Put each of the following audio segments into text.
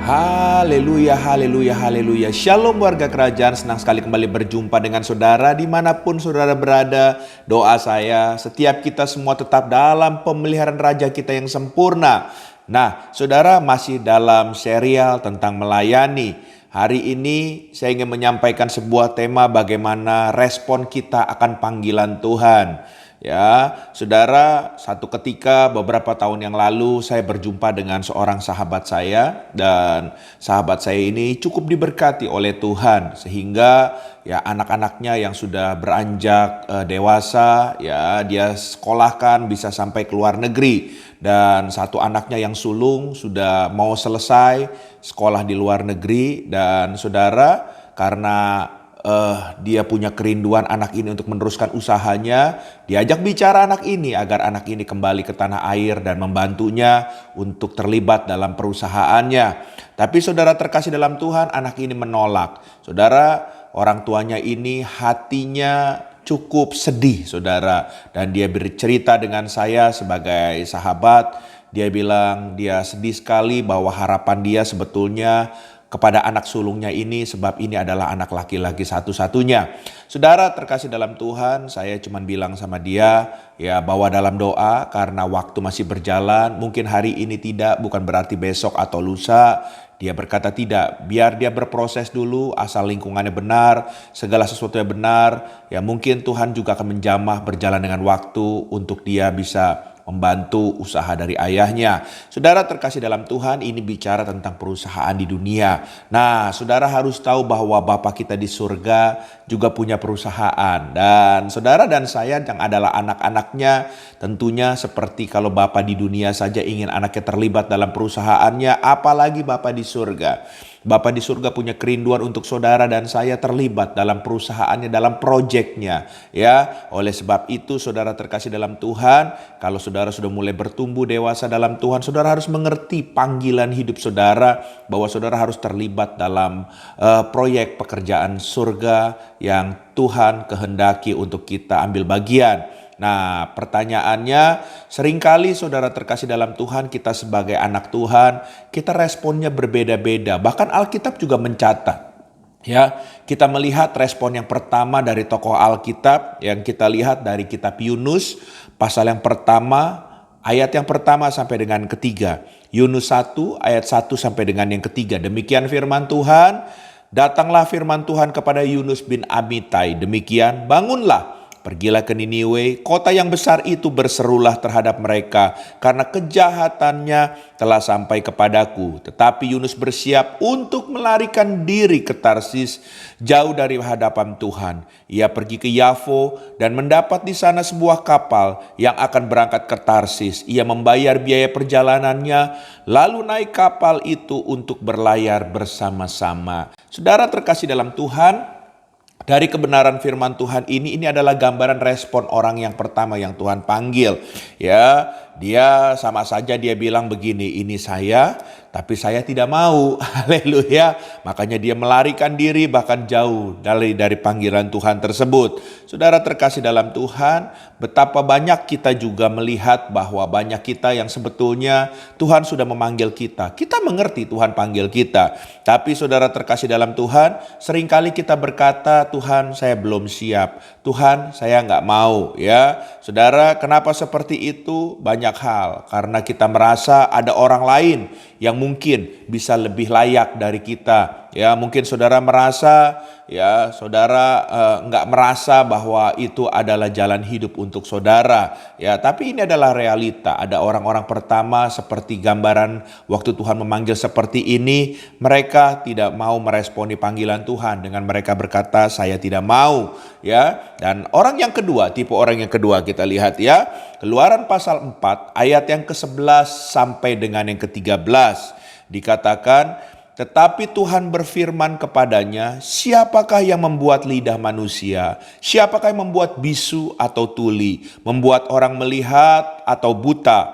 Haleluya, haleluya, haleluya. Shalom warga kerajaan, senang sekali kembali berjumpa dengan saudara dimanapun saudara berada. Doa saya, setiap kita semua tetap dalam pemeliharaan Raja kita yang sempurna. Nah, saudara masih dalam serial tentang melayani. Hari ini saya ingin menyampaikan sebuah tema bagaimana respon kita akan panggilan Tuhan. Ya, saudara, satu ketika beberapa tahun yang lalu saya berjumpa dengan seorang sahabat saya dan sahabat saya ini cukup diberkati oleh Tuhan sehingga ya anak-anaknya yang sudah beranjak dewasa ya dia sekolahkan bisa sampai ke luar negeri dan satu anaknya yang sulung sudah mau selesai sekolah di luar negeri dan saudara karena dia punya kerinduan anak ini untuk meneruskan usahanya, diajak bicara anak ini agar anak ini kembali ke tanah air dan membantunya untuk terlibat dalam perusahaannya. Tapi saudara terkasih dalam Tuhan, anak ini menolak. Saudara, orang tuanya ini hatinya cukup sedih saudara. Dan dia bercerita dengan saya sebagai sahabat. Dia bilang dia sedih sekali bahwa harapan dia sebetulnya kepada anak sulungnya ini sebab ini adalah anak laki-laki satu-satunya. Saudara terkasih dalam Tuhan, saya cuma bilang sama dia ya bawa dalam doa karena waktu masih berjalan. Mungkin hari ini tidak, bukan berarti besok atau lusa. Dia berkata tidak, biar dia berproses dulu asal lingkungannya benar, segala sesuatunya benar. Ya mungkin Tuhan juga akan menjamah berjalan dengan waktu untuk dia bisa membantu usaha dari ayahnya. Saudara terkasih dalam Tuhan, ini bicara tentang perusahaan di dunia. Nah, saudara harus tahu bahwa Bapa kita di surga juga punya perusahaan. Dan saudara dan saya yang adalah anak-anaknya, tentunya seperti kalau Bapa di dunia saja ingin anaknya terlibat dalam perusahaannya, apalagi Bapa di surga. Bapa di surga punya kerinduan untuk saudara dan saya terlibat dalam perusahaannya, dalam proyeknya. Ya, oleh sebab itu saudara terkasih dalam Tuhan, kalau saudara sudah mulai bertumbuh dewasa dalam Tuhan, saudara harus mengerti panggilan hidup saudara bahwa saudara harus terlibat dalam proyek pekerjaan surga yang Tuhan kehendaki untuk kita ambil bagian. Nah, pertanyaannya, seringkali saudara terkasih dalam Tuhan, kita sebagai anak Tuhan, kita responnya berbeda-beda. Bahkan Alkitab juga mencatat. Ya, kita melihat respon yang pertama dari tokoh Alkitab yang kita lihat dari kitab Yunus, pasal yang pertama, ayat yang pertama sampai dengan ketiga. Yunus 1 ayat 1 sampai dengan yang ketiga. Demikian firman Tuhan, datanglah firman Tuhan kepada Yunus bin Amitai. Demikian, bangunlah. Pergilah ke Niniwe, kota yang besar itu berserulah terhadap mereka karena kejahatannya telah sampai kepadaku. Tetapi Yunus bersiap untuk melarikan diri ke Tarsis jauh dari hadapan Tuhan. Ia pergi ke Yafo dan mendapat di sana sebuah kapal yang akan berangkat ke Tarsis. Ia membayar biaya perjalanannya lalu naik kapal itu untuk berlayar bersama-sama. Saudara terkasih dalam Tuhan, dari kebenaran firman Tuhan ini adalah gambaran respon orang yang pertama yang Tuhan panggil. Ya, dia sama saja dia bilang begini, ini saya, tapi saya tidak mau. Haleluya. Makanya dia melarikan diri bahkan jauh dari panggilan Tuhan tersebut. Saudara terkasih dalam Tuhan, betapa banyak kita juga melihat bahwa banyak kita yang sebetulnya Tuhan sudah memanggil kita. Kita mengerti Tuhan panggil kita. Tapi saudara terkasih dalam Tuhan, seringkali kita berkata, Tuhan saya belum siap, Tuhan saya nggak mau ya. Saudara, kenapa seperti itu? Banyak hal, karena kita merasa ada orang lain yang mungkin bisa lebih layak dari kita. Ya mungkin saudara merasa ya saudara nggak merasa bahwa itu adalah jalan hidup untuk saudara. Ya tapi ini adalah realita. Ada orang-orang pertama seperti gambaran waktu Tuhan memanggil seperti ini. Mereka tidak mau meresponi panggilan Tuhan dengan mereka berkata saya tidak mau. Ya, dan orang yang kedua, tipe orang yang kedua kita lihat ya. Keluaran pasal 4 ayat yang ke-11 sampai dengan yang ke-13 dikatakan, tetapi Tuhan berfirman kepadanya, siapakah yang membuat lidah manusia? Siapakah yang membuat bisu atau tuli? Membuat orang melihat atau buta?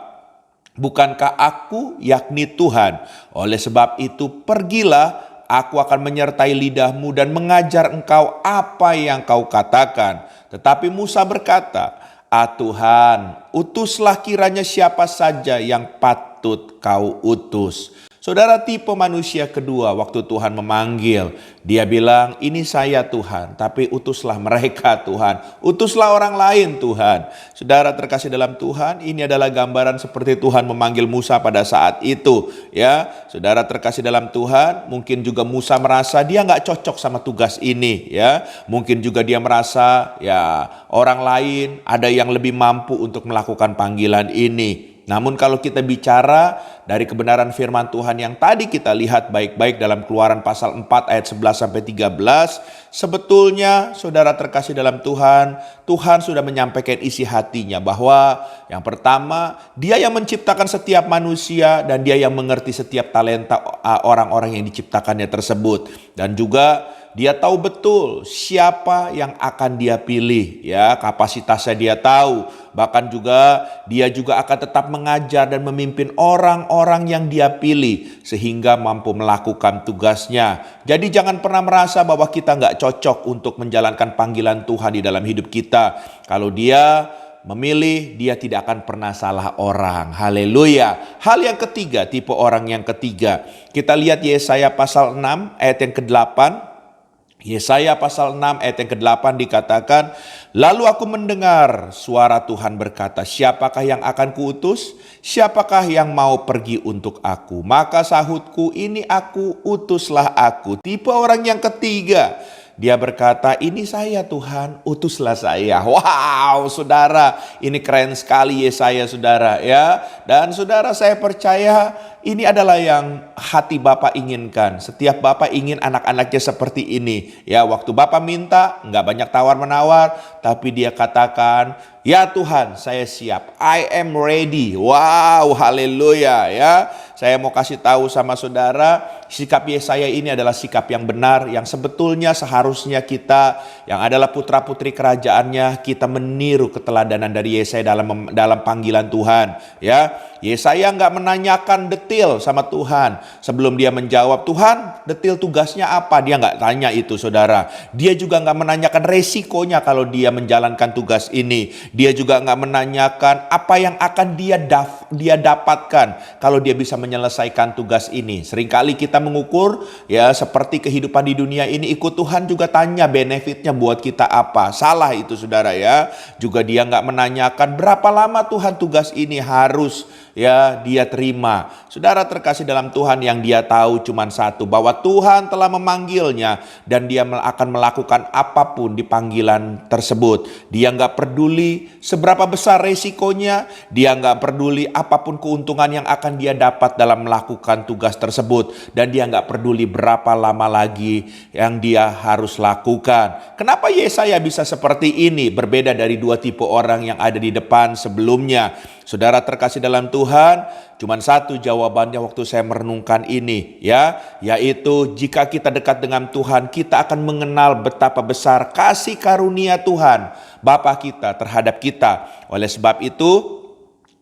Bukankah aku, yakni Tuhan? Oleh sebab itu pergilah, aku akan menyertai lidahmu dan mengajar engkau apa yang kau katakan. Tetapi Musa berkata, Tuhan, utuslah kiranya siapa saja yang patut kau utus. Saudara, tipe manusia kedua waktu Tuhan memanggil, dia bilang, ini saya Tuhan, tapi utuslah mereka Tuhan, utuslah orang lain Tuhan. Saudara terkasih dalam Tuhan, ini adalah gambaran seperti Tuhan memanggil Musa pada saat itu. Ya, saudara terkasih dalam Tuhan, mungkin juga Musa merasa dia nggak cocok sama tugas ini. Ya, mungkin juga dia merasa ya orang lain ada yang lebih mampu untuk melakukan panggilan ini. Namun kalau kita bicara dari kebenaran firman Tuhan yang tadi kita lihat baik-baik dalam Keluaran pasal 4 ayat 11 sampai 13, sebetulnya saudara terkasih dalam Tuhan, Tuhan sudah menyampaikan isi hatinya bahwa yang pertama, dia yang menciptakan setiap manusia dan dia yang mengerti setiap talenta orang-orang yang diciptakannya tersebut. Dan juga dia tahu betul siapa yang akan dia pilih, ya, kapasitasnya dia tahu. Bahkan juga dia juga akan tetap mengajar dan memimpin orang-orang yang dia pilih sehingga mampu melakukan tugasnya. Jadi jangan pernah merasa bahwa kita nggak cocok untuk menjalankan panggilan Tuhan di dalam hidup kita. Kalau dia memilih, dia tidak akan pernah salah orang. Haleluya. Hal yang ketiga, tipe orang yang ketiga. Kita lihat Yesaya pasal 6 ayat yang ke-8. Yesaya pasal 6 ayat yang ke-8 dikatakan, lalu aku mendengar suara Tuhan berkata, siapakah yang akan kuutus? Siapakah yang mau pergi untuk aku? Maka sahutku, ini aku, utuslah aku. Tipe orang yang ketiga, dia berkata, ini saya Tuhan, utuslah saya. Wow, saudara, ini keren sekali Yesaya, saudara, ya. Dan saudara, saya percaya ini adalah yang hati Bapak inginkan. Setiap Bapak ingin anak-anaknya seperti ini. Ya, waktu Bapak minta, nggak banyak tawar-menawar, tapi dia katakan, ya Tuhan, saya siap. I am ready. Wow, haleluya, ya. Saya mau kasih tahu sama saudara, sikap Yesaya ini adalah sikap yang benar, yang sebetulnya seharusnya kita yang adalah putra-putri kerajaannya, kita meniru keteladanan dari Yesaya dalam panggilan Tuhan. Ya, Yesaya nggak menanyakan detil sama Tuhan sebelum dia menjawab, Tuhan, detil tugasnya apa? Dia nggak tanya itu, saudara. Dia juga nggak menanyakan resikonya kalau dia menjalankan tugas ini. Dia juga nggak menanyakan apa yang akan dia dapatkan kalau dia bisa menyelesaikan tugas ini. Seringkali kita mengukur ya seperti kehidupan di dunia ini, ikut Tuhan juga tanya benefitnya buat kita apa. Salah itu, saudara, ya. Juga dia nggak menanyakan berapa lama Tuhan tugas ini harus ya dia terima. Saudara terkasih dalam Tuhan, yang dia tahu cuma satu, bahwa Tuhan telah memanggilnya dan dia akan melakukan apapun di panggilan tersebut. Dia nggak peduli seberapa besar resikonya, dia nggak peduli apapun keuntungan yang akan dia dapat dalam melakukan tugas tersebut, dan dia nggak peduli berapa lama lagi yang dia harus lakukan. Kenapa Yesaya bisa seperti ini, berbeda dari dua tipe orang yang ada di depan sebelumnya? Saudara terkasih dalam Tuhan, cuma satu jawabannya waktu saya merenungkan ini, ya, yaitu jika kita dekat dengan Tuhan, kita akan mengenal betapa besar kasih karunia Tuhan Bapa kita terhadap kita. Oleh sebab itu,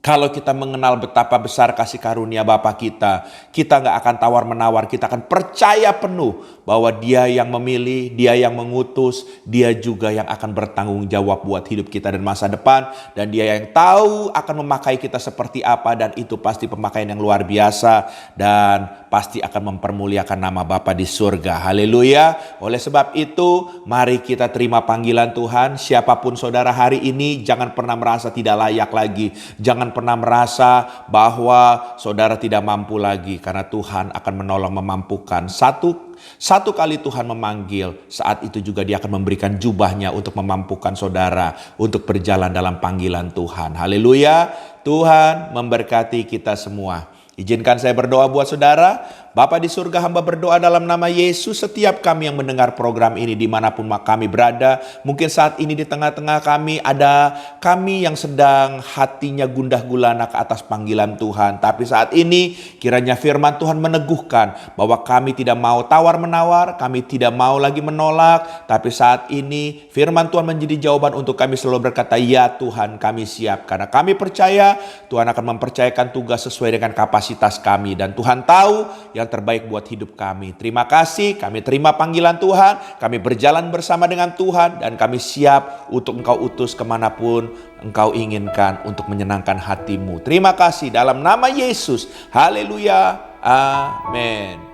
kalau kita mengenal betapa besar kasih karunia Bapa kita, kita nggak akan tawar-menawar, kita akan percaya penuh bahwa Dia yang memilih, Dia yang mengutus, Dia juga yang akan bertanggung jawab buat hidup kita dan masa depan. Dan Dia yang tahu akan memakai kita seperti apa, dan itu pasti pemakaian yang luar biasa dan pasti akan mempermuliakan nama Bapa di surga. Haleluya. Oleh sebab itu, mari kita terima panggilan Tuhan. Siapapun saudara hari ini, jangan pernah merasa tidak layak lagi. Jangan pernah merasa bahwa saudara tidak mampu lagi, karena Tuhan akan menolong, memampukan. Satu kali Tuhan memanggil, saat itu juga Dia akan memberikan jubahnya untuk memampukan saudara untuk berjalan dalam panggilan Tuhan. Haleluya. Tuhan memberkati kita semua. Izinkan saya berdoa buat saudara. Bapa di surga, hamba berdoa dalam nama Yesus, setiap kami yang mendengar program ini dimanapun kami berada. Mungkin saat ini di tengah-tengah kami ada kami yang sedang hatinya gundah gulana ke atas panggilan Tuhan. Tapi saat ini kiranya firman Tuhan meneguhkan bahwa kami tidak mau tawar-menawar, kami tidak mau lagi menolak. Tapi saat ini firman Tuhan menjadi jawaban untuk kami selalu berkata, ya Tuhan, kami siap. Karena kami percaya Tuhan akan mempercayakan tugas sesuai dengan kapasitas kami. Dan Tuhan tahu yang terbaik buat hidup kami. Terima kasih, kami terima panggilan Tuhan, kami berjalan bersama dengan Tuhan, dan kami siap untuk Engkau utus kemanapun Engkau inginkan untuk menyenangkan hatimu. Terima kasih dalam nama Yesus. Haleluya. Amin.